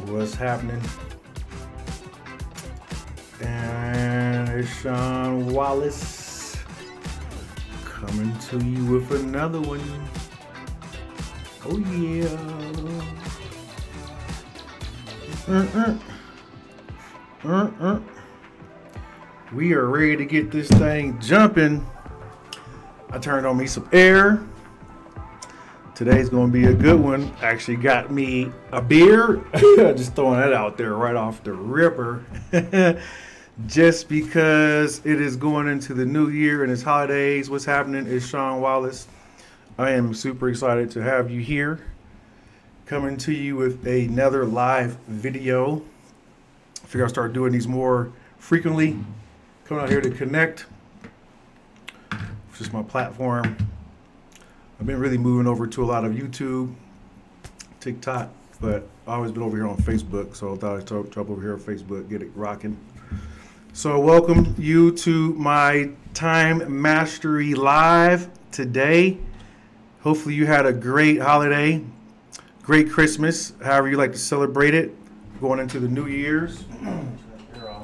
What's happening? And it's Shawn Wallace coming to you with another one. Oh yeah. We are ready to get this thing jumping. I turned on me some air. Today's going to be a good one. Actually got me a beer. Just throwing that out there right off the ripper. Just because it is going into the new year and it's holidays. What's happening is Shawn Wallace. I am super excited to have you here. Coming to you with another live video. I figure I'll start doing these more frequently. Coming out here to connect. It's just my platform. I've been really moving over to a lot of YouTube, TikTok, but I've always been over here on Facebook, so I thought I'd jump over here on Facebook, get it rocking. So welcome you to my Time Mastery Live today. Hopefully you had a great holiday, great Christmas, however you like to celebrate it. Going into the New Year's.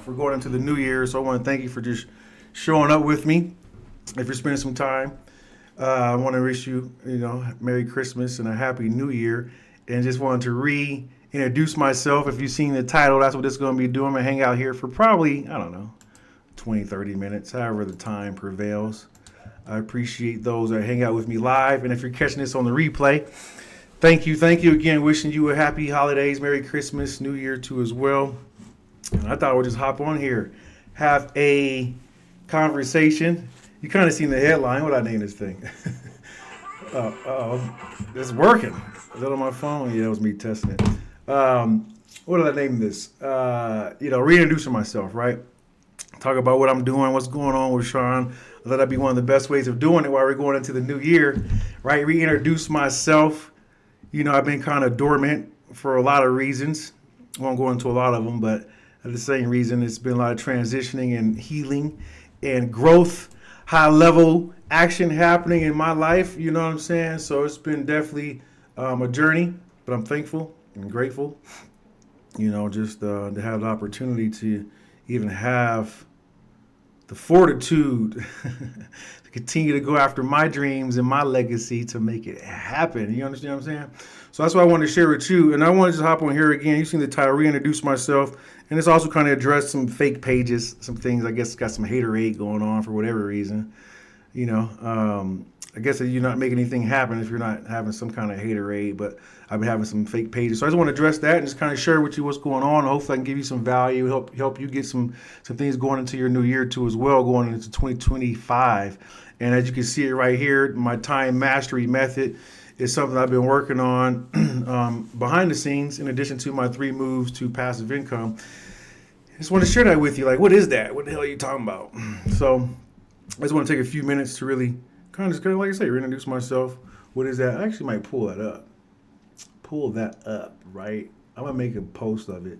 We're going into the New Year, so I want to thank you for just showing up with me. If you're spending some time. I want to wish you, Merry Christmas and a Happy New Year. And just wanted to reintroduce myself. If you've seen the title, that's what this is going to be doing. I'm going to hang out here for probably, 20, 30 minutes, however the time prevails. I appreciate those that hang out with me live. And if you're catching this on the replay, thank you again. Wishing you a happy holidays, Merry Christmas, New Year too as well. And I thought I would just hop on here, have a conversation. You kind of seen the headline. What did I name this thing? It's working. Is that on my phone? Yeah, it was me testing it. What did I name this? Reintroducing myself, right? Talk about what I'm doing, what's going on with Shawn. I thought that'd be one of the best ways of doing it while we're going into the new year, right? Reintroduce myself. I've been kind of dormant for a lot of reasons. I won't go into a lot of them, but at the same reason, it's been a lot of transitioning and healing and growth. High level action happening in my life, you know what I'm saying? So it's been definitely a journey, but I'm thankful and grateful, just to have the opportunity to even have the fortitude to continue to go after my dreams and my legacy to make it happen. You understand what I'm saying? So that's what I wanted to share with you. And I want to just hop on here again. You've seen the title, Reintroduce Myself. And it's also kind of addressed some fake pages, some things, I guess, got some haterade going on for whatever reason. I guess that you're not making anything happen if you're not having some kind of haterade, but I've been having some fake pages. So I just want to address that and just kind of share with you what's going on. Hopefully I can give you some value, help you get some things going into your new year too as well, going into 2025. And as you can see it right here, my time mastery method is something I've been working on behind the scenes, in addition to my 3 moves to passive income. I just want to share that with you. Like, what is that? What the hell are you talking about? So I just want to take a few minutes to really kind of like I say, reintroduce myself. What is that? I actually might pull that up. Right? I'm going to make a post of it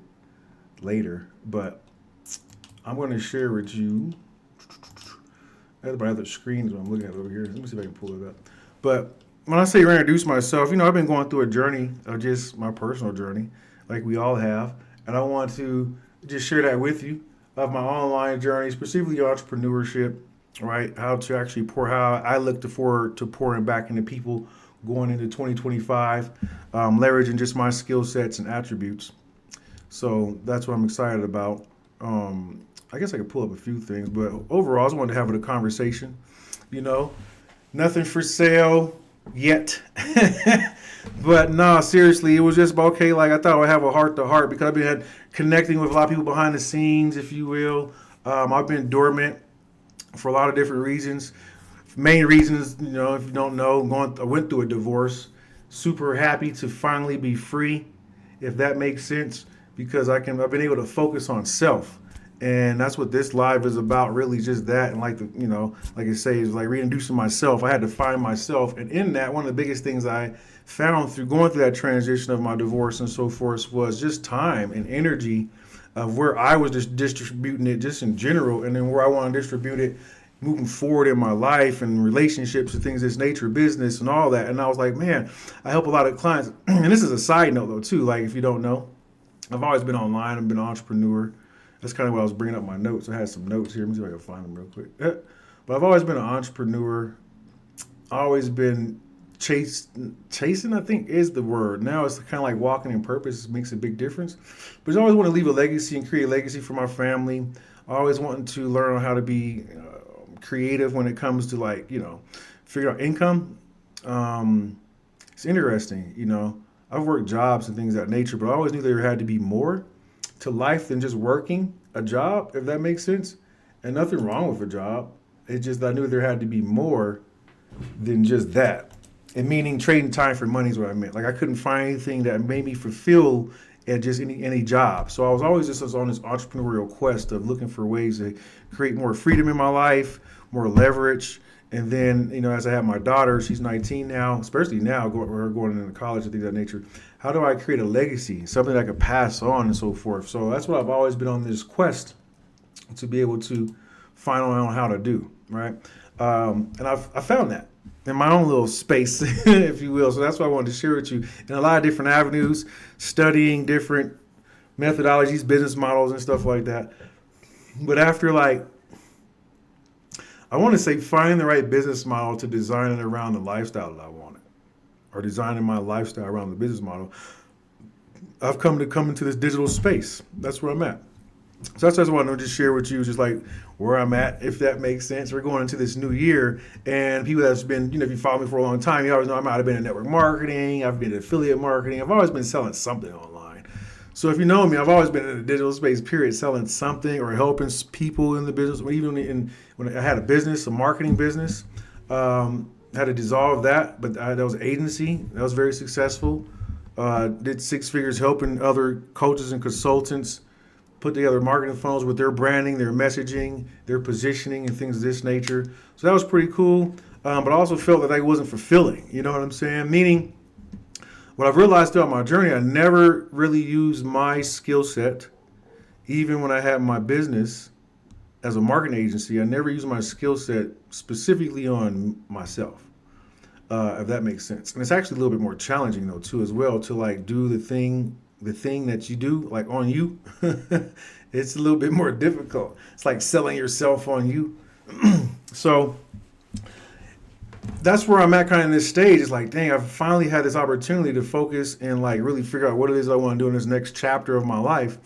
later, but I'm going to share with you. My other screen is what I'm looking at over here. Let me see if I can pull it up. But when I say reintroduce myself, I've been going through a journey of just my personal journey, like we all have. And I want to just share that with you of my online journey, specifically entrepreneurship, right? How to actually how I look forward to pouring back into people going into 2025, leveraging just my skill sets and attributes. So that's what I'm excited about. I guess I could pull up a few things, but overall, I just wanted to have a conversation. Nothing for sale yet. But no, seriously, it was just okay. Like I thought I would have a heart to heart because I've been connecting with a lot of people behind the scenes, if you will. I've been dormant for a lot of different reasons. Main reasons, if you don't know, I went through a divorce. Super happy to finally be free, if that makes sense, because I've been able to focus on self. And that's what this live is about, really, just that. And like I say, is like reintroducing myself. I had to find myself. And in that, one of the biggest things I found through going through that transition of my divorce and so forth was just time and energy of where I was just distributing it just in general, and then where I want to distribute it moving forward in my life and relationships and things of this nature, business and all that. And I was like, man, I help a lot of clients. And this is a side note though too, like if you don't know, I've always been online. I've been an entrepreneur. That's kind of what I was bringing up my notes. I had some notes here. Let me see if I can find them real quick. But I've always been an entrepreneur. Always been chasing, I think is the word. Now it's kind of like walking in purpose. It makes a big difference. But I always want to leave a legacy and create a legacy for my family. I always wanting to learn on how to be creative when it comes to figure out income. It's interesting, I've worked jobs and things of that nature, but I always knew there had to be more to life than just working a job, if that makes sense. And nothing wrong with a job. It's just I knew there had to be more than just that. And meaning trading time for money is what I meant. Like I couldn't find anything that made me fulfill at just any job. So I was always just on this entrepreneurial quest of looking for ways to create more freedom in my life, more leverage. And then, as I have my daughter, she's 19 now, especially now, her going into college and things of that nature. How do I create a legacy, something that I could pass on and so forth? So that's what I've always been on this quest to be able to find out how to do, right? And I found that in my own little space, if you will. So that's what I wanted to share with you in a lot of different avenues, studying different methodologies, business models, and stuff like that. But after I want to say finding the right business model to design it around the lifestyle that I wanted, or designing my lifestyle around the business model, I've come into this digital space. That's where I'm at. So that's what I wanted to just share with you, just like where I'm at, if that makes sense. We're going into this new year, and people that's been, if you follow me for a long time, you always know I've been in network marketing, I've been in affiliate marketing, I've always been selling something online. So if you know me, I've always been in the digital space, period, selling something or helping people in the business. Even when I had a business, a marketing business, had to dissolve that, but that was an agency. That was very successful. Did 6 figures helping other coaches and consultants put together marketing funnels with their branding, their messaging, their positioning, and things of this nature. So that was pretty cool. But I also felt that wasn't fulfilling. You know what I'm saying? Meaning, what I've realized throughout my journey, I never really used my skill set. Even when I had my business as a marketing agency, I never used my skill set specifically on myself, if that makes sense. And it's actually a little bit more challenging, though, too, as well, to do the thing that you do, on you. It's a little bit more difficult. It's like selling yourself on you. So that's where I'm at kind of in this stage. It's like, dang, I've finally had this opportunity to focus and really figure out what it is I want to do in this next chapter of my life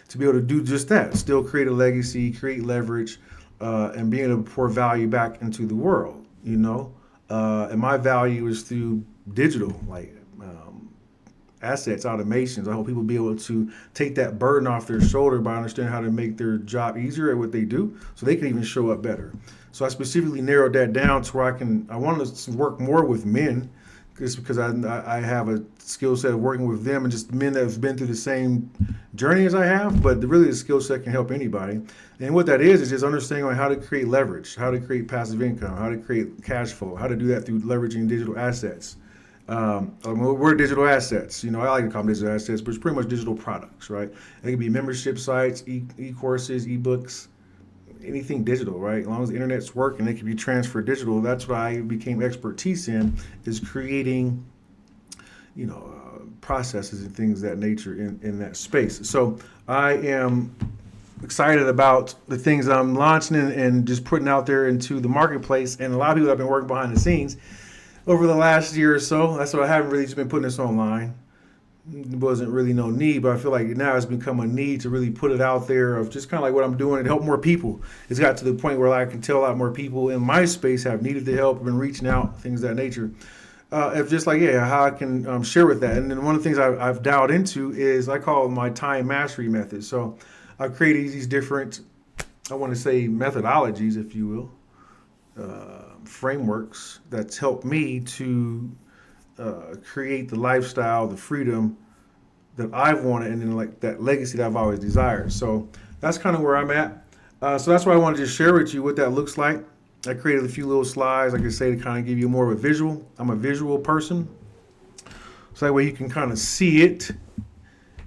to be able to do just that. Still create a legacy, create leverage, and being able to pour value back into the world, And my value is through digital, assets, automations. I hope people be able to take that burden off their shoulder by understanding how to make their job easier at what they do so they can even show up better. So I specifically narrowed that down to where I want to work more with men, just because I have a skill set of working with them and just men that have been through the same journey as I have, but really the skill set can help anybody. And what that is just understanding how to create leverage, how to create passive income, how to create cash flow, how to do that through leveraging digital assets. We're digital assets. I like to call them digital assets, but it's pretty much digital products, right? It can be membership sites, e-courses, e-books, anything digital, right? As long as the internet's working, it can be transferred digital. That's what I became expertise in, is creating, processes and things of that nature in that space. So I am excited about the things that I'm launching and just putting out there into the marketplace. And a lot of people have been working behind the scenes over the last year or so. That's why I haven't really just been putting this online. It wasn't really no need, but I feel like now it's become a need to really put it out there of just kind of like what I'm doing to help more people. It's got to the point where I can tell a lot more people in my space have needed the help, been reaching out, things of that nature. If just how I can share with that. And then one of the things I've dialed into is I call it my time mastery method. So I've created these different, I want to say methodologies, if you will, frameworks that's helped me to create the lifestyle, the freedom that I've wanted, and then that legacy that I've always desired. So that's kind of where I'm at. So that's why I wanted to share with you what that looks like. I created a few little slides, like I say, to kind of give you more of a visual. I'm a visual person, so that way you can kind of see it.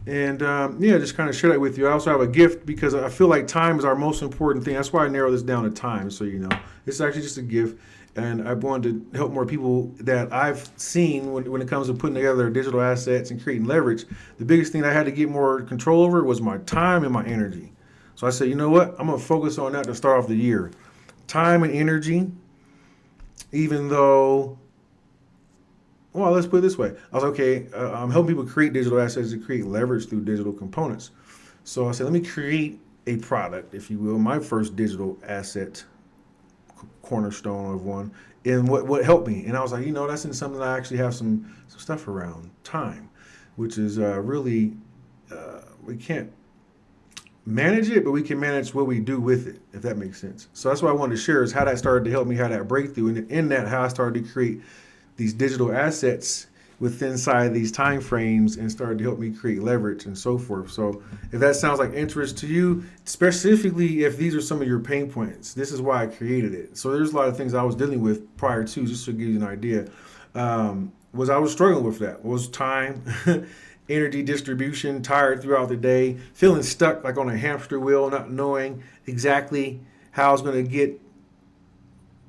And just kind of share that with you. I also have a gift because I feel like time is our most important thing. That's why I narrow this down to time, so you know. It's actually just a gift. And I wanted to help more people that I've seen when it comes to putting together digital assets and creating leverage. The biggest thing I had to get more control over was my time and my energy. So I said, you know what? I'm going to focus on that to start off the year. Time and energy, even though, well, let's put it this way. I was okay, I'm helping people create digital assets to create leverage through digital components. So I said, let me create a product, if you will, my first digital asset cornerstone of one, and what helped me. And I was like, that's in something that I actually have some stuff around time, which is really, we can't manage it, but we can manage what we do with it, if that makes sense. So that's what I wanted to share, is how that started to help me, how that breakthrough, and in that, how I started to create these digital assets within inside these time frames and started to help me create leverage and so forth. So if that sounds like interest to you, specifically if these are some of your pain points, this is why I created it. So there's a lot of things I was dealing with prior to, just to give you an idea, was I was struggling with that. Was time, energy distribution, tired throughout the day, feeling stuck like on a hamster wheel, not knowing exactly how I was going to get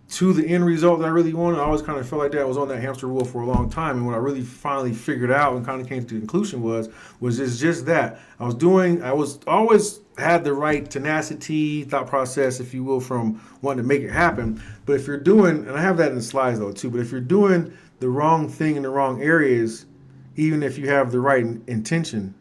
to the end result that I really wanted. I always kind of felt like that. I was on that hamster wheel for a long time. And what I really finally figured out and kind of came to the conclusion was it's just that. I was always had the right tenacity, thought process, if you will, from wanting to make it happen. But if you're doing, and I have that in the slides though too, but if you're doing the wrong thing in the wrong areas, even if you have the right intention,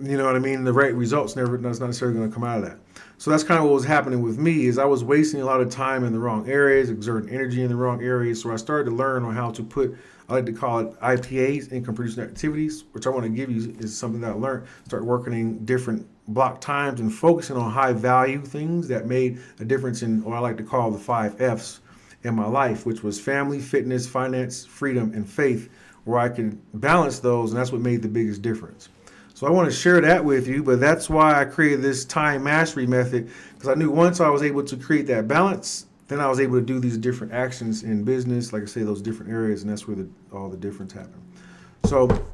you know what I mean? The right results not necessarily going to come out of that. So that's kind of what was happening with me, is I was wasting a lot of time in the wrong areas, exerting energy in the wrong areas. So I started to learn on how to put, I like to call it IPAs, income producing activities, which I want to give you is something that I learned. Start working in different block times and focusing on high value things that made a difference in what I like to call the 5 F's in my life, which was family, fitness, finance, freedom, and faith, where I could balance those. And that's what made the biggest difference. So I want to share that with you, but that's why I created this time mastery method, because I knew once I was able to create that balance, then I was able to do these different actions in business, like I say, those different areas, and that's where all the difference happened. So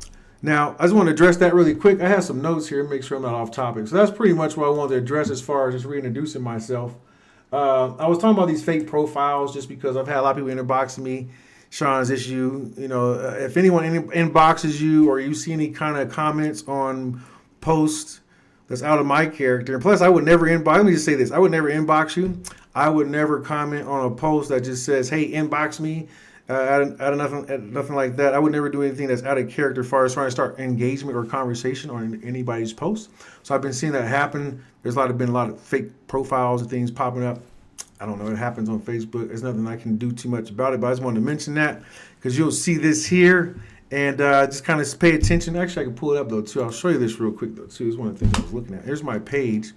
now I just want to address that really quick. I have some notes here to make sure I'm not off topic. So that's pretty much what I wanted to address as far as just reintroducing myself. I was talking about these fake profiles just because I've had a lot of people inboxing me, Shawn's issue. If anyone inboxes you or you see any kind of comments on posts that's out of my character, and plus I would never inbox, let me just say this, I would never inbox you. I would never comment on a post that just says, hey, inbox me, out of nothing like that. I would never do anything that's out of character as far as trying to start engagement or conversation on anybody's post. So I've been seeing that happen. There's been a lot of fake profiles and things popping up. I don't know, it happens on Facebook. There's nothing I can do too much about it, but I just wanted to mention that because you'll see this here and just kind of pay attention. Actually, I can pull it up though too. I'll show you this real quick though too. It's one of the things I was looking at. Here's my page.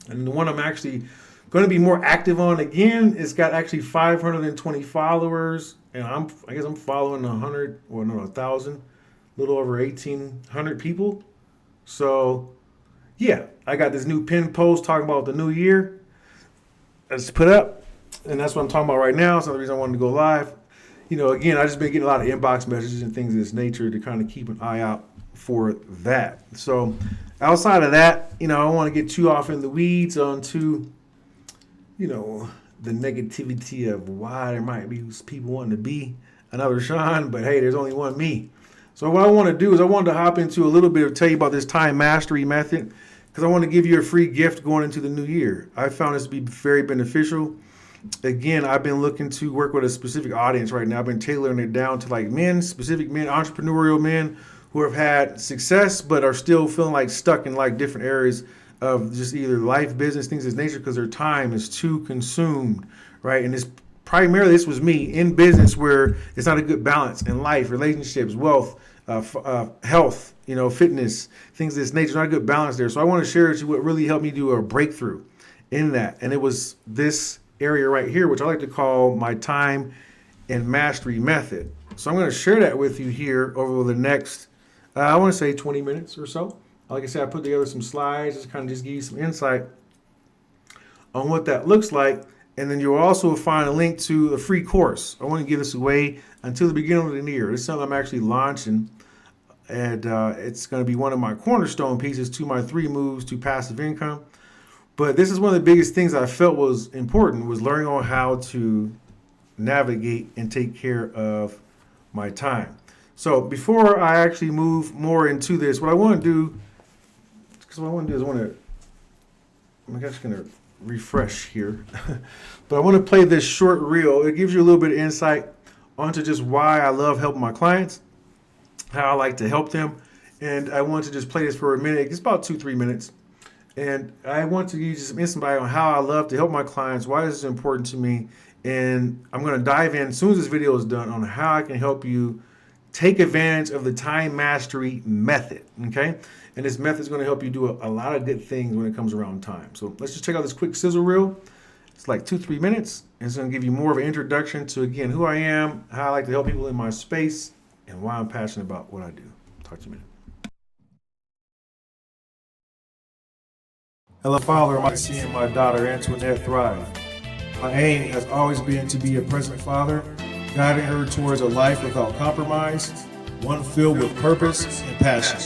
And the one I'm actually going to be more active on again, it's got actually 520 followers. And I guess I'm following 1,000, a little over 1,800 people. So yeah, I got this new pin post talking about the new year. That's put up, and that's what I'm talking about right now. It's another reason I wanted to go live. Again, I just been getting a lot of inbox messages and things of this nature to kind of keep an eye out for that. So outside of that, I don't want to get too off in the weeds onto, the negativity of why there might be people wanting to be another Shawn, but hey, there's only one me. So what I want to do is I wanted to hop into a little bit of tell you about this time mastery method, because I want to give you a free gift going into the new year. I found this to be very beneficial. Again, I've been looking to work with a specific audience right now. I've been tailoring it down to like specific men, entrepreneurial men who have had success but are still feeling like stuck in like different areas of just either life, business, things of this nature, because their time is too consumed, right? And this was me in business where it's not a good balance in life, relationships, wealth, health, fitness, things of this nature. Not a good balance there. So I want to share with you what really helped me do a breakthrough in that. And it was this area right here, which I like to call my time and mastery method. So I'm going to share that with you here over the next, I want to say 20 minutes or so. Like I said, I put together some slides, just give you some insight on what that looks like. And then you'll also find a link to a free course. I want to give this away until the beginning of the year. This is something I'm actually launching, and it's going to be one of my cornerstone pieces to my 3 moves to passive income. But this is one of the biggest things I felt was important, was learning on how to navigate and take care of my time. So before I actually move more into this, what I want to do, I'm just going to refresh here, but I want to play this short reel. It gives you a little bit of insight onto just why I love helping my clients, how I like to help them. And I want to just play this for a minute. It's about 2-3 minutes. And I want to give you some insight on how I love to help my clients, why this is important to me. And I'm going to dive in as soon as this video is done on how I can help you take advantage of the time mastery method. Okay. And this method is going to help you do a lot of good things when it comes around time. So let's just check out this quick sizzle reel. It's like 2-3 minutes. And it's going to give you more of an introduction to, again, who I am, how I like to help people in my space, and why I'm passionate about what I do. Talk to you in a minute. Hello, Father. I'm seeing my daughter Antoinette thrive. My aim has always been to be a present father, guiding her towards a life without compromise, one filled with purpose and passion.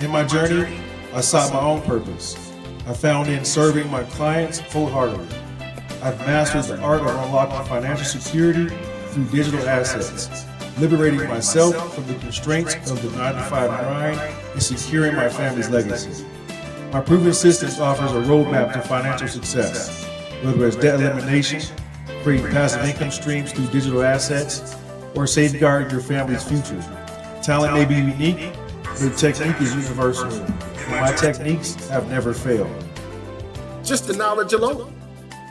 In my journey, I sought my own purpose. I found in serving my clients wholeheartedly. I've mastered the art of unlocking financial security through digital assets, liberating myself from the constraints of the 9-to-5 grind and securing my family's legacy. My proven systems offers a roadmap to financial success, whether it's debt elimination, creating passive income streams through digital assets, or safeguarding your family's future. Talent may be unique, but the technique is universal. And my techniques have never failed. Just the knowledge alone.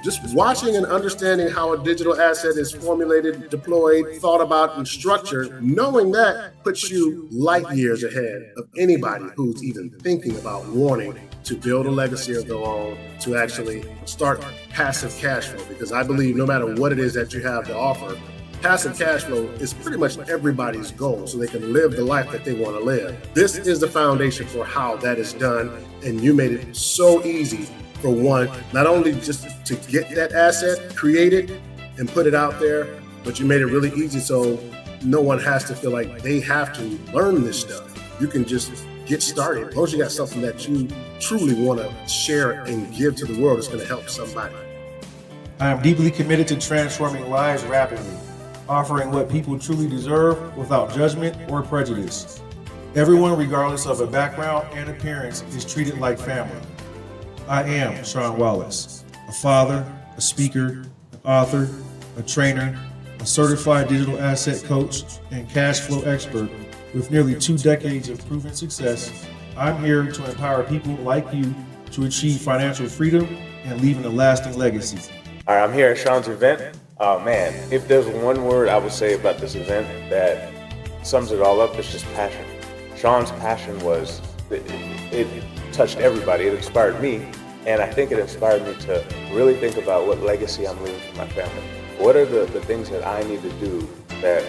Just watching and understanding how a digital asset is formulated, deployed, thought about, and structured, knowing that puts you light years ahead of anybody who's even thinking about wanting to build a legacy of their own, to actually start passive cash flow. Because I believe no matter what it is that you have to offer, passive cash flow is pretty much everybody's goal so they can live the life that they want to live. This is the foundation for how that is done, and you made it so easy for one, not only just to get that asset created and put it out there, but you made it really easy so no one has to feel like they have to learn this stuff. You can just get started. As long as you got something that you truly want to share and give to the world, it's going to help somebody. I am deeply committed to transforming lives rapidly, offering what people truly deserve without judgment or prejudice. Everyone, regardless of a background and appearance, is treated like family. I am Shawn Wallace, a father, a speaker, an author, a trainer, a certified digital asset coach, and cash flow expert with nearly 2 decades of proven success. I'm here to empower people like you to achieve financial freedom and leaving a lasting legacy. All right, I'm here at Shawn's event. Oh man, if there's one word I would say about this event that sums it all up, it's just passion. Shawn's passion was, it touched everybody. It inspired me, and I think it inspired me to really think about what legacy I'm leaving for my family. What are the things that I need to do that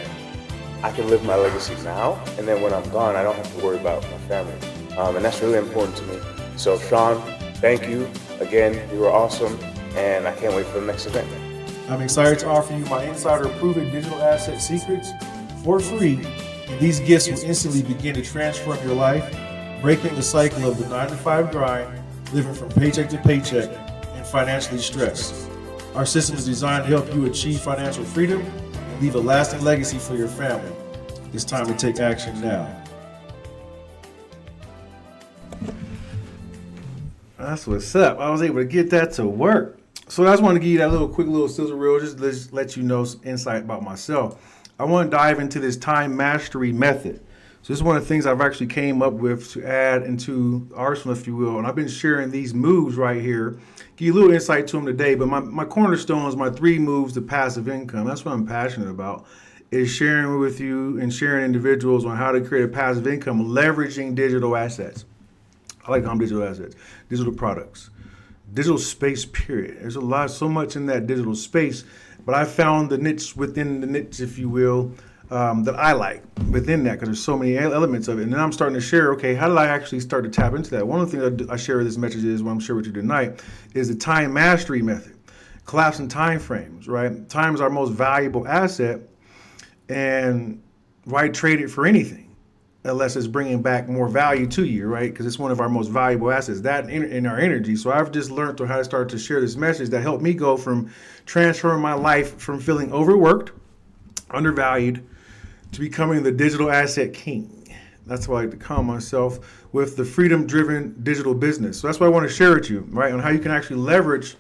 I can live my legacy now, and then when I'm gone, I don't have to worry about my family. And that's really important to me. So Shawn, thank you again. You were awesome, and I can't wait for the next event. I'm excited to offer you my insider proven digital asset secrets for free, and these gifts will instantly begin to transform your life, breaking the cycle of the 9-to-5 grind, living from paycheck to paycheck, and financially stressed. Our system is designed to help you achieve financial freedom and leave a lasting legacy for your family. It's time to take action now. That's what's up. I was able to get that to work. So I just want to give you that quick little sizzle reel, just to let you know some insight about myself. I want to dive into this time mastery method. So this is one of the things I've actually came up with to add into the arsenal, if you will. And I've been sharing these moves right here. Give you a little insight to them today, but my cornerstone is my 3 moves to passive income. That's what I'm passionate about, is sharing with you and sharing individuals on how to create a passive income, leveraging digital assets. I like to call them digital assets, digital products, digital space, period. There's so much in that digital space, but I found the niche within the niche, if you will, that I like within that, because there's so many elements of it. And then I'm starting to share, okay, how did I actually start to tap into that? One of the things I share with this message is, what I'm sharing with you tonight, is the time mastery method, collapsing time frames, right? Time is our most valuable asset, and why trade it for anything? unless it's bringing back more value to you, right? Because it's one of our most valuable assets, that in our energy. So I've just learned how to start to share this message that helped me go from transferring my life from feeling overworked, undervalued, to becoming the digital asset king. That's why I like to call myself, with the freedom-driven digital business. So that's what I want to share with you, right, on how you can actually leverage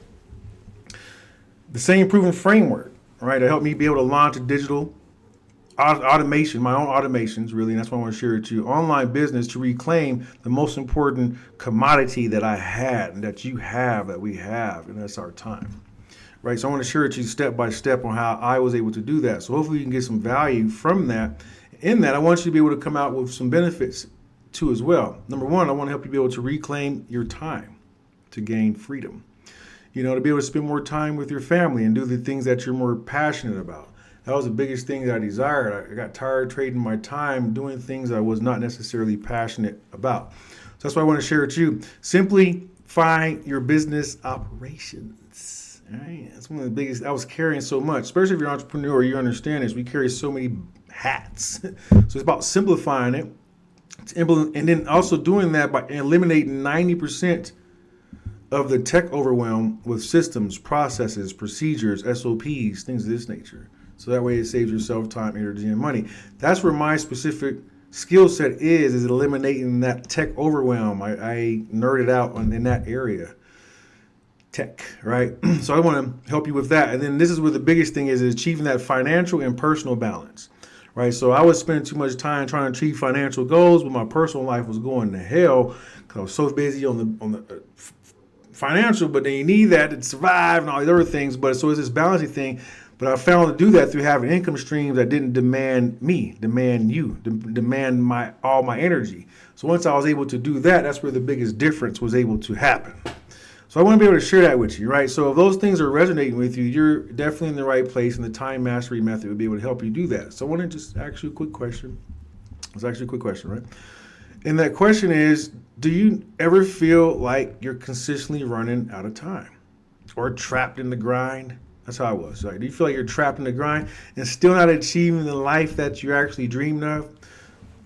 the same proven framework, right, to help me be able to launch a digital automation, my own automations, really, and that's what I want to share with you, online business, to reclaim the most important commodity that I had and that you have, that we have, and that's our time. Right, so I want to share with you step by step on how I was able to do that. So hopefully you can get some value from that. In that, I want you to be able to come out with some benefits too as well. Number one, I want to help you be able to reclaim your time to gain freedom. To be able to spend more time with your family and do the things that you're more passionate about. That was the biggest thing that I desired. I got tired trading my time doing things I was not necessarily passionate about. So that's what I want to share with you. Simplify your business operations. All right? That's one of the biggest. I was carrying so much, especially if you're an entrepreneur, you understand this. We carry so many hats. So it's about simplifying it. And then also doing that by eliminating 90% of the tech overwhelm with systems, processes, procedures, SOPs, things of this nature. So that way it saves yourself time, energy, and money. That's where my specific skill set is eliminating that tech overwhelm. I nerded out in that area. Tech, right? So I want to help you with that. And then this is where the biggest thing is achieving that financial and personal balance, right? So I was spending too much time trying to achieve financial goals, but my personal life was going to hell because I was so busy on the financial, but then you need that to survive and all these other things. But so it's this balancing thing. But I found to do that through having income streams that didn't demand me, demand you, demand all my energy. So once I was able to do that, that's where the biggest difference was able to happen. So I want to be able to share that with you, right? So if those things are resonating with you, you're definitely in the right place, and the Time Mastery Method would be able to help you do that. So I want to just ask you a quick question. It's actually a quick question, right? And that question is, do you ever feel like you're consistently running out of time or trapped in the grind? That's how I was. Right? Do you feel like you're trapped in the grind and still not achieving the life that you actually dreamed of?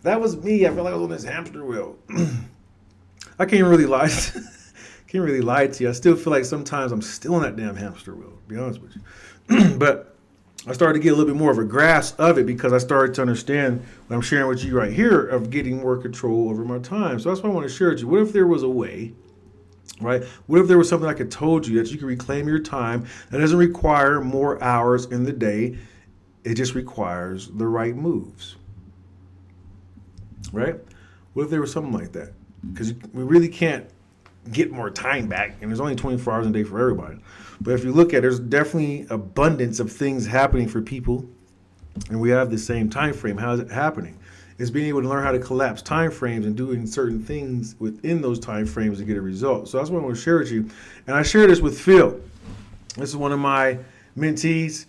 That was me. I felt like I was on this hamster wheel. I can't really lie. Can't really lie to you. I still feel like sometimes I'm still on that damn hamster wheel, to be honest with you. But I started to get a little bit more of a grasp of it because I started to understand what I'm sharing with you right here of getting more control over my time. So that's what I want to share with you. What if there was a way, right? What if there was something I could told you that you could reclaim your time that doesn't require more hours in the day? It just requires the right moves, right? What if there was something like that? Because we really can't get more time back, and there's only 24 hours a day for everybody. But if you look at it, there's definitely abundance of things happening for people, and we have the same time frame. How is it happening? It's being able to learn how to collapse time frames and doing certain things within those time frames to get a result. So that's what I want to share with you. And I share this with Phil. This is one of my mentees.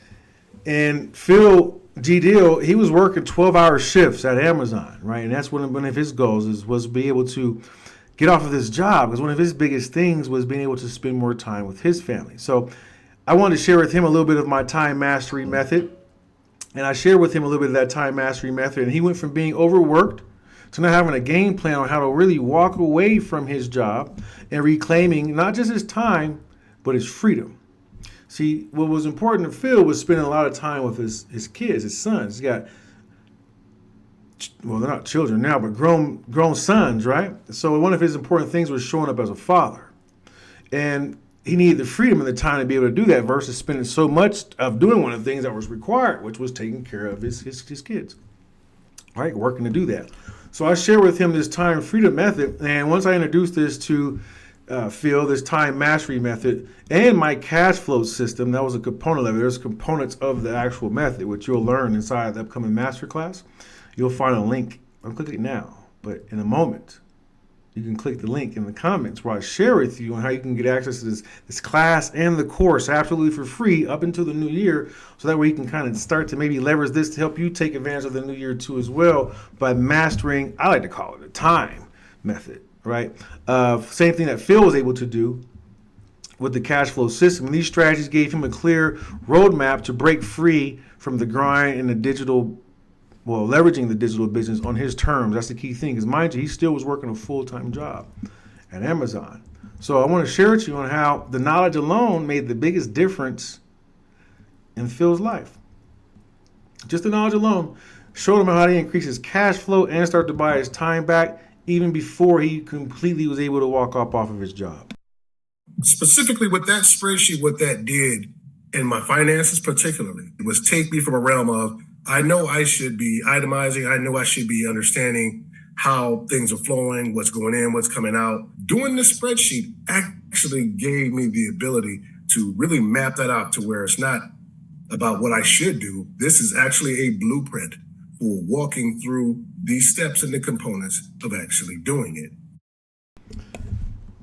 And Phil G. Deal, he was working 12-hour shifts at Amazon, right? And that's one of his goals was to be able to get off of this job, because one of his biggest things was being able to spend more time with his family. So I wanted to share with him a little bit of my time mastery method. And I shared with him a little bit of that time mastery method. And he went from being overworked to not having a game plan on how to really walk away from his job and reclaiming not just his time, but his freedom. See, what was important to Phil was spending a lot of time with his kids, his sons. He's got, well, they're not children now, but grown sons, right? So one of his important things was showing up as a father. And he needed the freedom and the time to be able to do that versus spending so much of doing one of the things that was required, which was taking care of his kids, right? Working to do that. So I shared with him this time freedom method. And once I introduced this to Phil, this time mastery method and my cash flow system, that was a component of it. There's components of the actual method, which you'll learn inside the upcoming masterclass. You'll find a link. I'm clicking it now, but in a moment, you can click the link in the comments where I share with you on how you can get access to this class and the course absolutely for free up until the new year. So that way you can kind of start to maybe leverage this to help you take advantage of the new year too as well by mastering, I like to call it a time method, right? Same thing that Phil was able to do with the cash flow system. And these strategies gave him a clear roadmap to break free from the grind and the digital leveraging the digital business on his terms. That's the key thing. Because mind you, he still was working a full-time job at Amazon. So I want to share with you on how the knowledge alone made the biggest difference in Phil's life. Just the knowledge alone showed him how to increase his cash flow and start to buy his time back even before he completely was able to walk off of his job. Specifically with that spreadsheet, what that did in my finances particularly, it was take me from a realm of, I know I should be itemizing, I know I should be understanding how things are flowing, what's going in, what's coming out. Doing this spreadsheet actually gave me the ability to really map that out to where it's not about what I should do. This is actually a blueprint for walking through these steps and the components of actually doing it.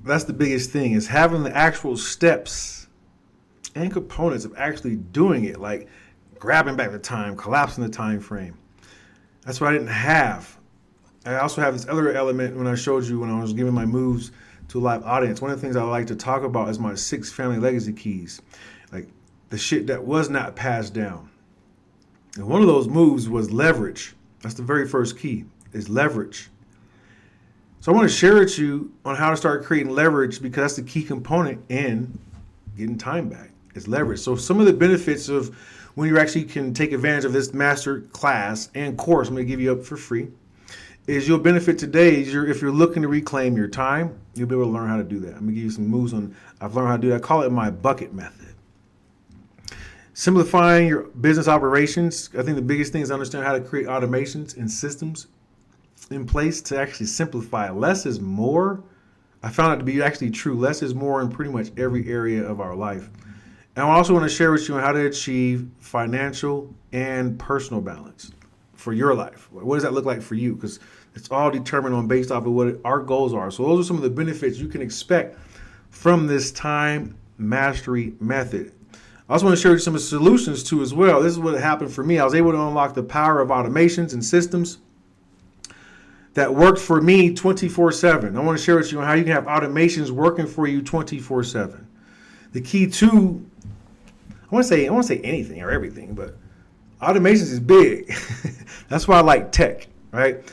That's the biggest thing, is having the actual steps and components of actually doing it, like grabbing back the time, collapsing the time frame. That's what I didn't have. I also have this other element when I showed you when I was giving my moves to a live audience. One of the things I like to talk about is my 6 family legacy keys, like the shit that was not passed down. And one of those moves was leverage. That's the very first key, is leverage. So I want to share with you on how to start creating leverage, because that's the key component in getting time back, is leverage. So some of the benefits of when you actually can take advantage of this master class and course I'm going to give you up for free is you'll benefit today. If you're looking to reclaim your time, you'll be able to learn how to do that. I'm going to give you some moves on, I've learned how to do that. I call it my bucket method. Simplifying your business operations. I think the biggest thing is understand how to create automations and systems in place to actually simplify. Less is more. I found it to be actually true. Less is more in pretty much every area of our life. And I also want to share with you on how to achieve financial and personal balance for your life. What does that look like for you? Because it's all determined based off of what our goals are. So those are some of the benefits you can expect from this time mastery method. I also want to share you some solutions too as well. This is what happened for me. I was able to unlock the power of automations and systems that worked for me 24/7. I want to share with you how you can have automations working for you 24/7. The key to, I want to say anything or everything, but automations is big. That's why I like tech, right?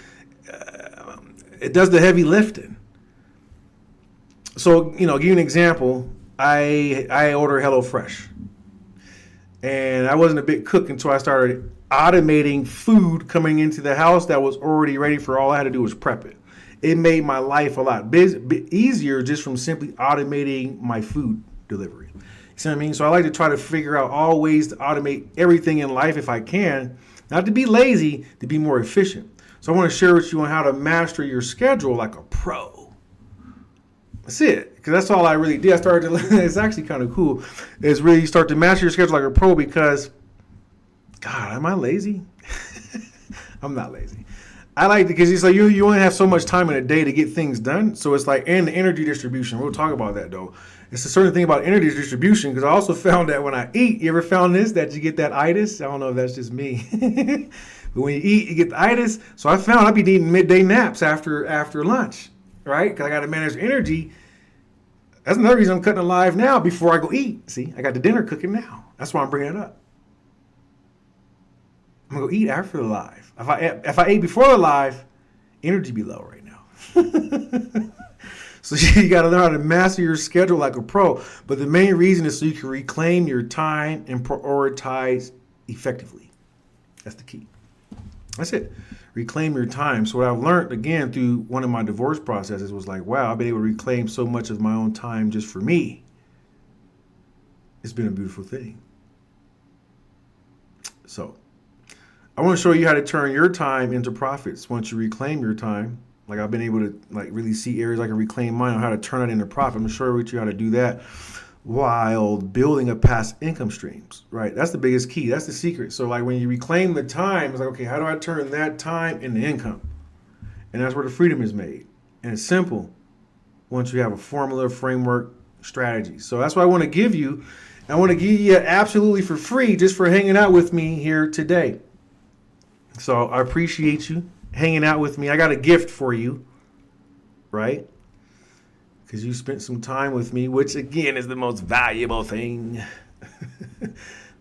It does the heavy lifting. So, give you an example. I order HelloFresh. And I wasn't a big cook until I started automating food coming into the house that was already ready for all I had to do was prep it. It made my life a lot easier just from simply automating my food delivery. You see what I mean? So I like to try to figure out all ways to automate everything in life if I can, not to be lazy, to be more efficient. So I want to share with you on how to master your schedule like a pro. That's it, because that's all I really did. I started to, it's actually kind of cool, is really start to master your schedule like a pro, because, God, am I lazy? I'm not lazy. I like, because it's like you only have so much time in a day to get things done. So it's like, and the energy distribution, we'll talk about that though. It's a certain thing about energy distribution, because I also found that when I eat, you ever found this, that you get that itis? I don't know if that's just me. But when you eat, you get the itis. So I found I'd be needing midday naps after lunch. Right? Because I got to manage energy. That's another reason I'm cutting it live now before I go eat. See, I got the dinner cooking now. That's why I'm bringing it up. I'm going to go eat after the live. If I ate before the live, energy be low right now. So you got to learn how to master your schedule like a pro. But the main reason is so you can reclaim your time and prioritize effectively. That's the key. That's it. Reclaim your time. So what I've learned, again, through one of my divorce processes was like, wow, I've been able to reclaim so much of my own time just for me. It's been a beautiful thing. So I want to show you how to turn your time into profits once you reclaim your time. Like I've been able to really see areas I can reclaim mine on how to turn it into profit. I'm going to show you how to do that while building a passive income streams, right? That's the biggest key. That's the secret. So like when you reclaim the time, it's like, okay, how do I turn that time into income? And that's where the freedom is made. And it's simple once you have a formula, framework, strategy. So that's what I want to give you. I want to give you absolutely for free just for hanging out with me here today. So I appreciate you hanging out with me. I got a gift for you, right? Because you spent some time with me, which again is the most valuable thing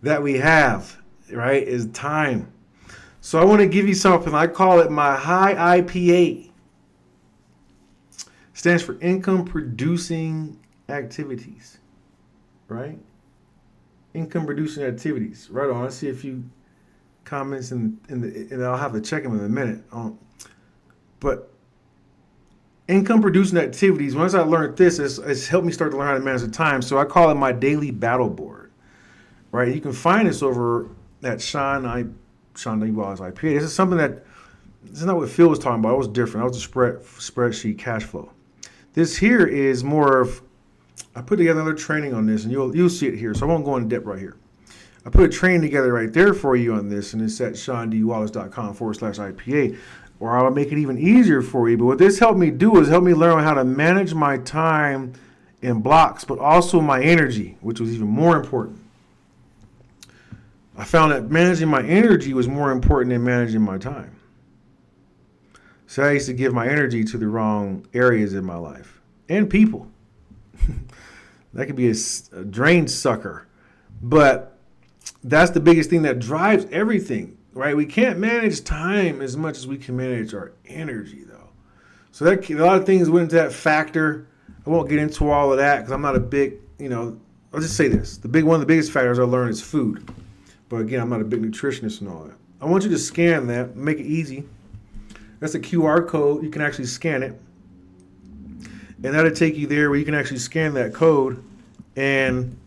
that we have, right? Is time. So I want to give you something. I call it my high IPA. Stands for income producing activities. Right? Income producing activities. Right on. I see a few comments and I'll have to check them in a minute. But income producing activities, once I learned this, it's helped me start to learn how to manage the time. So I call it my daily battle board. Right? You can find this over at Shawn Wallace IPA. This is something that, this is not what Phil was talking about. It was different. That was a spreadsheet cash flow. This here is more of, I put together another training on this, and you'll see it here, so I won't go in depth right here. I put a training together right there for you on this, and it's at ShawnDWallace.com/IPA, or I'll make it even easier for you. But what this helped me do is help me learn how to manage my time in blocks, but also my energy, which was even more important. I found that managing my energy was more important than managing my time. So I used to give my energy to the wrong areas in my life and people. That could be a drain sucker. But that's the biggest thing that drives everything, right? We can't manage time as much as we can manage our energy, though. So that a lot of things went into that factor. I won't get into all of that because I'm not a big, I'll just say this. One of the biggest factors I learned is food. But again, I'm not a big nutritionist and all that. I want you to scan that, make it easy. That's a QR code. You can actually scan it. And that'll take you there where you can actually scan that code and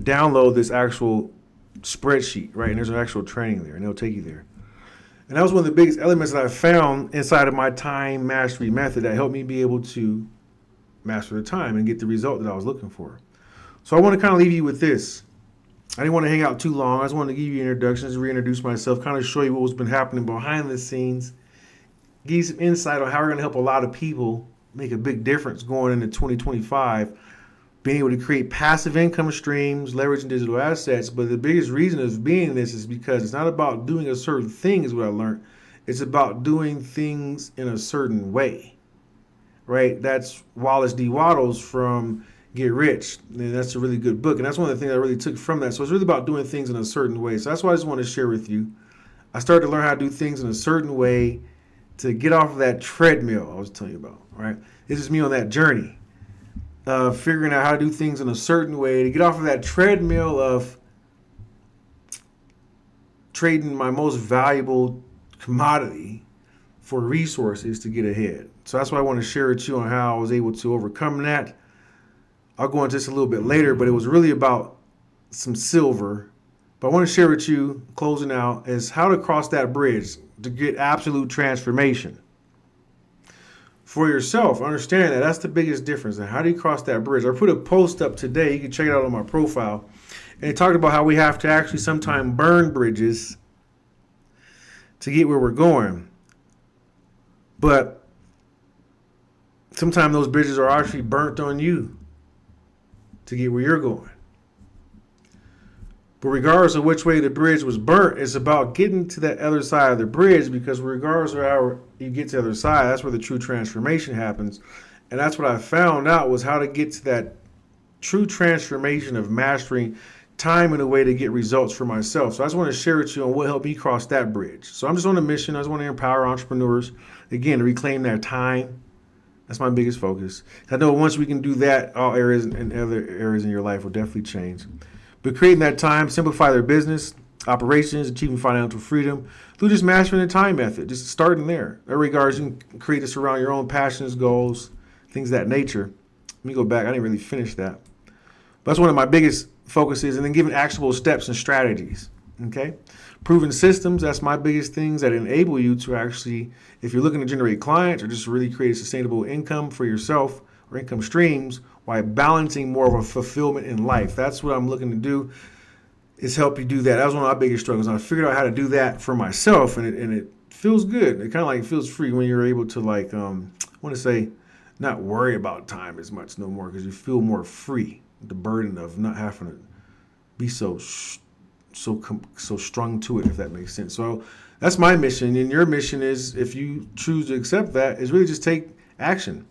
download this actual spreadsheet, right? And there's an actual training there, and it'll take you there. And that was one of the biggest elements that I found inside of my time mastery method that helped me be able to master the time and get the result that I was looking for. So I want to kind of leave you with this. I didn't want to hang out too long. I just wanted to give you introductions, reintroduce myself, kind of show you what's been happening behind the scenes, give you some insight on how we're going to help a lot of people make a big difference going into 2025, being able to create passive income streams, leveraging digital assets. But the biggest reason of being this is because it's not about doing a certain thing is what I learned. It's about doing things in a certain way, right? That's Wallace D. Waddles from Get Rich. And that's a really good book. And that's one of the things I really took from that. So it's really about doing things in a certain way. So that's what I just want to share with you. I started to learn how to do things in a certain way to get off of that treadmill I was telling you about, right? This is me on that journey, figuring out how to do things in a certain way to get off of that treadmill of trading my most valuable commodity for resources to get ahead. So that's why I want to share with you on how I was able to overcome that. I'll go into this a little bit later, but it was really about some silver. But I want to share with you, closing out, is how to cross that bridge to get absolute transformation. For yourself, understand that that's the biggest difference. And how do you cross that bridge? I put a post up today. You can check it out on my profile. And it talked about how we have to actually sometimes burn bridges to get where we're going. But sometimes those bridges are actually burnt on you to get where you're going. But regardless of which way the bridge was burnt, it's about getting to that other side of the bridge, because regardless of how you get to the other side, that's where the true transformation happens. And that's what I found out, was how to get to that true transformation of mastering time in a way to get results for myself. So I just want to share with you on what helped me cross that bridge. So I'm just on a mission. I just want to empower entrepreneurs, again, to reclaim their time. That's my biggest focus. I know once we can do that, all areas and other areas in your life will definitely change. But creating that time, simplify their business, operations, achieving financial freedom through just mastering the time method, just starting there. In regards, you can create this around your own passions, goals, things of that nature. Let me go back. I didn't really finish that. But that's one of my biggest focuses. And then giving actionable steps and strategies. Okay? Proven systems, that's my biggest things that enable you to actually, if you're looking to generate clients or just really create a sustainable income for yourself or income streams, while balancing more of a fulfillment in life. That's what I'm looking to do, is help you do that. That was one of my biggest struggles. And I figured out how to do that for myself, and it feels good. It kind of like feels free when you're able to I want to say, not worry about time as much no more, because you feel more free. The burden of not having to be so strung to it, if that makes sense. So that's my mission, and your mission is, if you choose to accept that, is really just take action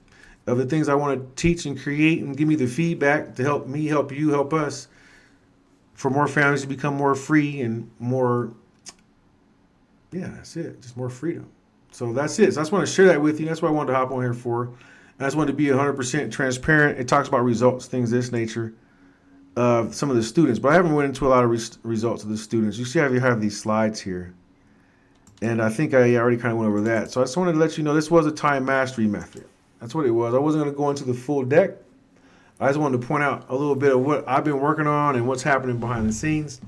of the things I want to teach and create, and give me the feedback to help me, help you, help us, for more families to become more free and more yeah, that's it. Just more freedom. So that's it. So I just want to share that with you. That's what I wanted to hop on here for. And I just wanted to be 100% transparent. It talks about results, things of this nature of some of the students. But I haven't went into a lot of results of the students. You see how you have these slides here. And I think I already kind of went over that. So I just wanted to let you know this was a time mastery method. That's what it was. I wasn't going to go into the full deck. I just wanted to point out a little bit of what I've been working on and what's happening behind the scenes.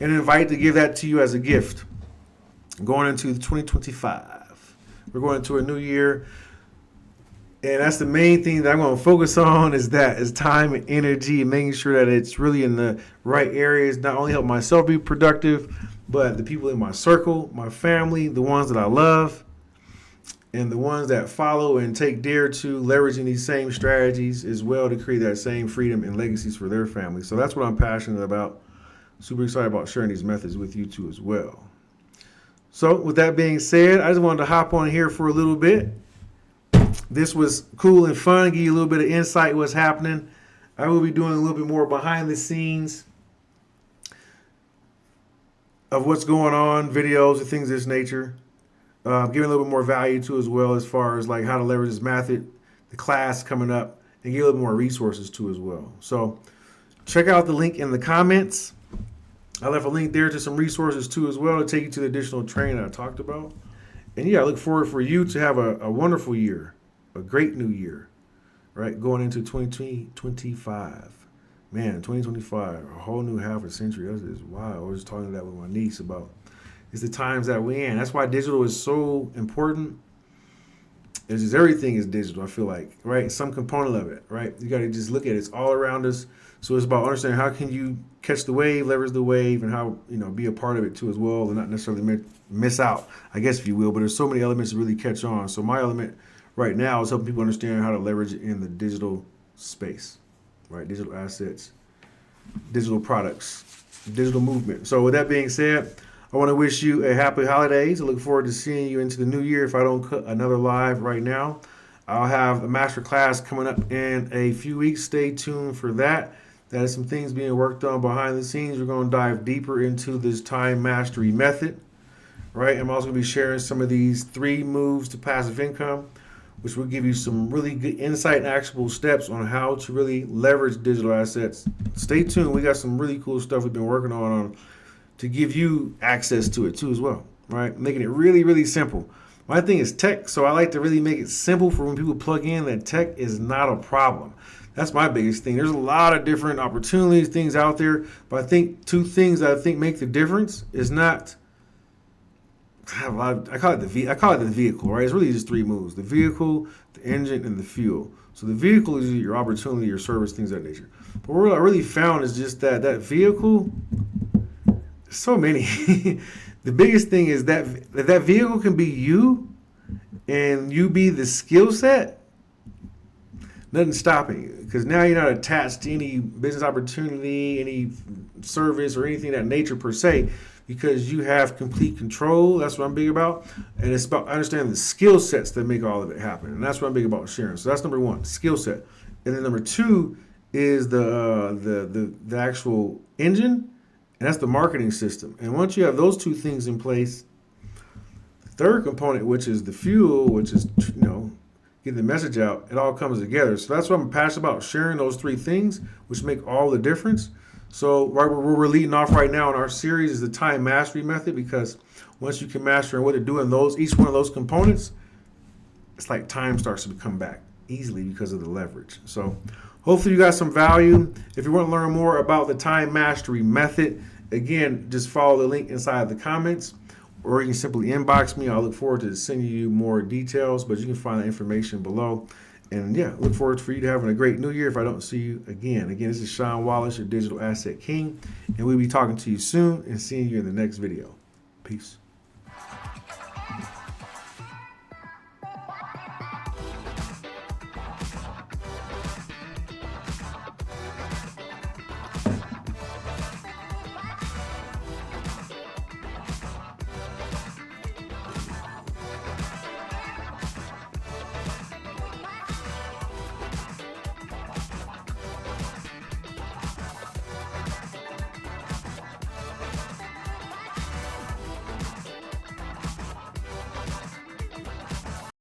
And invite to give that to you as a gift. Going into 2025. We're going into a new year. And that's the main thing that I'm going to focus on is time and energy and making sure that it's really in the right areas. Not only help myself be productive, but the people in my circle, my family, the ones that I love, and the ones that follow and take dare to leveraging these same strategies as well to create that same freedom and legacies for their family. So that's what I'm passionate about. Super excited about sharing these methods with you too as well. So with that being said, I just wanted to hop on here for a little bit. This was cool and fun, give you a little bit of insight what's happening. I will be doing a little bit more behind the scenes of what's going on, videos and things of this nature. Giving a little bit more value to as well as far as like how to leverage this method, the class coming up, and give a little more resources to as well. So check out the link in the comments. I left a link there to some resources too as well to take you to the additional training I talked about. And yeah, I look forward for you to have a wonderful year, a great new year, right? Going into 2025. Man, 2025, a whole new half a century. That is wild. I was talking that with my niece about it's the times that we're in. That's why digital is so important. It's just everything is digital, I feel like, right? Some component of it, right? You got to just look at it. It's all around us. So it's about understanding how can you catch the wave, leverage the wave, and how, be a part of it too as well, and not necessarily miss out, I guess, if you will. But there's so many elements to really catch on. So my element right now is helping people understand how to leverage it in the digital space, right? Digital assets, digital products, digital movement. So with that being said, I want to wish you a happy holidays. I look forward to seeing you into the new year. If I don't cut another live right now, I'll have a master class coming up in a few weeks. Stay tuned for that. That is some things being worked on behind the scenes. We're going to dive deeper into this time mastery method, right? I'm also going to be sharing some of these 3 moves to passive income, which will give you some really good insight and actionable steps on how to really leverage digital assets. Stay tuned. We got some really cool stuff we've been working on to give you access to it too as well, right? Making it really, really simple. My thing is tech, so I like to really make it simple for when people plug in that tech is not a problem. That's my biggest thing. There's a lot of different opportunities, things out there, but I think 2 things that I think make the difference is not. I call it the vehicle, right? It's really just 3 moves: the vehicle, the engine, and the fuel. So the vehicle is your opportunity, your service, things of that nature. But what I really found is just that vehicle. So many. The biggest thing is that vehicle can be you, and you be the skill set. Nothing stopping you, because now you're not attached to any business opportunity, any service, or anything of that nature per se, because you have complete control. That's what I'm big about, and it's about understanding the skill sets that make all of it happen, and that's what I'm big about sharing. So that's number 1, skill set, and then number 2 is the actual engine. And that's the marketing system. And once you have those 2 things in place, the third component, which is the fuel, which is, getting the message out, it all comes together. So that's what I'm passionate about, sharing those 3 things, which make all the difference. So right where we're leading off right now in our series is the time mastery method, because once you can master and what to do in each one of those components, it's like time starts to come back easily because of the leverage. So hopefully you got some value. If you want to learn more about the time mastery method, again, just follow the link inside the comments, or you can simply inbox me. I'll look forward to sending you more details, but you can find the information below. And yeah, look forward for you to having a great new year if I don't see you again. Again, this is Shawn Wallace, your digital asset king, and we'll be talking to you soon and seeing you in the next video. Peace.